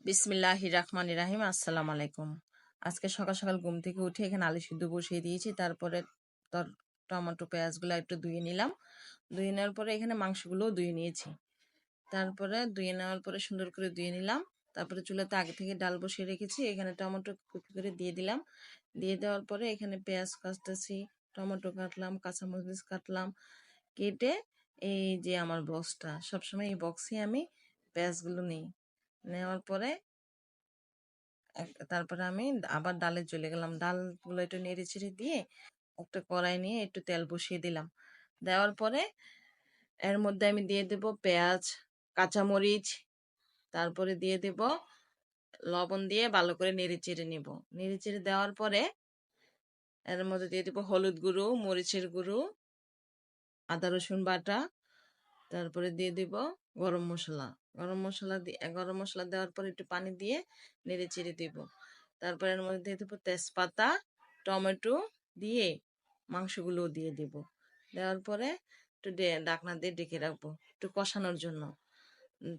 বিসমিল্লাহির রাহমানির রাহিম। আসসালামু আলাইকুম। আজকে সকাল সকাল ঘুম থেকে উঠে এখানে আলু সিদ্ধ বসিয়ে দিয়েছি। তারপরে তর টমেটো পেঁয়াজগুলো একটু ধুয়ে নিলাম। ধুয়ে নেওয়ার পরে এখানে মাংসগুলোও ধুয়ে নিয়েছি। তারপরে ধুয়ে নেওয়ার পরে সুন্দর করে ধুয়ে নিলাম। তারপরে চুলাতে আগে থেকে ডাল বসিয়ে রেখেছি। এখানে টমেটো কুচি করে দিয়ে দিলাম। দিয়ে দেওয়ার পরে এখানে পেঁয়াজ কাটতেছি, টমেটো কাটলাম, কাঁচামরিচ কাটলাম। কেটে এই যে আমার বক্সটা, সবসময় এই বক্সে আমি পেঁয়াজগুলো নিই। নেওয়ার পরে তারপরে আমি আবার ডালে চলে গেলাম। ডালগুলো একটু নেড়ে চেড়ে দিয়ে একটা কড়াই নিয়ে একটু তেল বসিয়ে দিলাম। দেওয়ার পরে এর মধ্যে আমি দিয়ে দেব পেঁয়াজ, কাঁচামরিচ, তারপরে দিয়ে দেব লবণ দিয়ে ভালো করে নেড়ে চেড়ে নিব। নেড়ে চেড়ে দেওয়ার পরে এর মধ্যে দিয়ে দেব হলুদ গুঁড়ো, মরিচের গুঁড়ো, আদা রসুন বাটা, তারপরে দিয়ে দিব গরম মশলা। গরম মশলা দেওয়ার পর একটু পানি দিয়ে নেড়ে চেড়ে দিব। তারপর এর মধ্যে দিয়ে দেবো তেজপাতা, টমেটো দিয়ে মাংসগুলোও দিয়ে দিব। দেওয়ার পরে একটু ঢাকনা দিয়ে ডেকে রাখবো একটু কষানোর জন্য।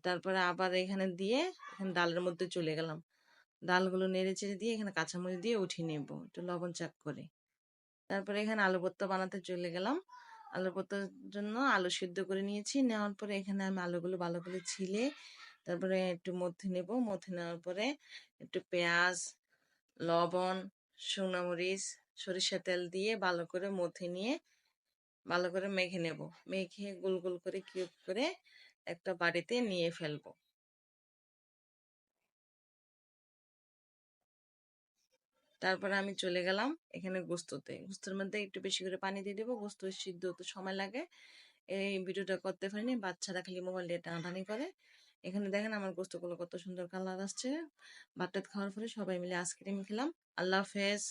তারপরে আবার এখানে দিয়ে এখানে ডালের মধ্যে চলে গেলাম। ডালগুলো নেড়ে চেড়ে দিয়ে এখানে কাঁচামরিচ দিয়ে উঠিয়ে নেব একটু লবণ চাক করে। তারপরে এখানে আলু ভর্তা বানাতে চলে গেলাম। আলু ভর্তার জন্য আলু সিদ্ধ করে নিয়েছি। নেওয়ার পরে এখানে আমি আলুগুলো ভালো করে ছিলে তারপরে একটু মধ্যে নেব। মধ্যে নেওয়ার পরে একটু পেঁয়াজ, লবণ, শুকনো মরিচ, সরিষা তেল দিয়ে ভালো করে মধ্যে নিয়ে ভালো করে মেখে নেব। মেখে গোল গোল করে কিউব করে একটা বাড়িতে নিয়ে ফেলবো। তারপরে আমি চলে গেলাম এখানে গোস্তের মধ্যে একটু বেশি করে পানি দিয়ে দেবো। গোস্ত সিদ্ধ হতে সময় লাগে। এই ভিডিওটা করতে পারিনি, বাচ্চারা খালি মোবাইল দিয়ে টানাটানি করে। এখানে দেখেন আমার গোস্তগুলো কত সুন্দর কালার আসছে। ভাত টাত খাওয়ার পরে সবাই মিলে আইসক্রিম খেলাম। আল্লাহ হাফেজ।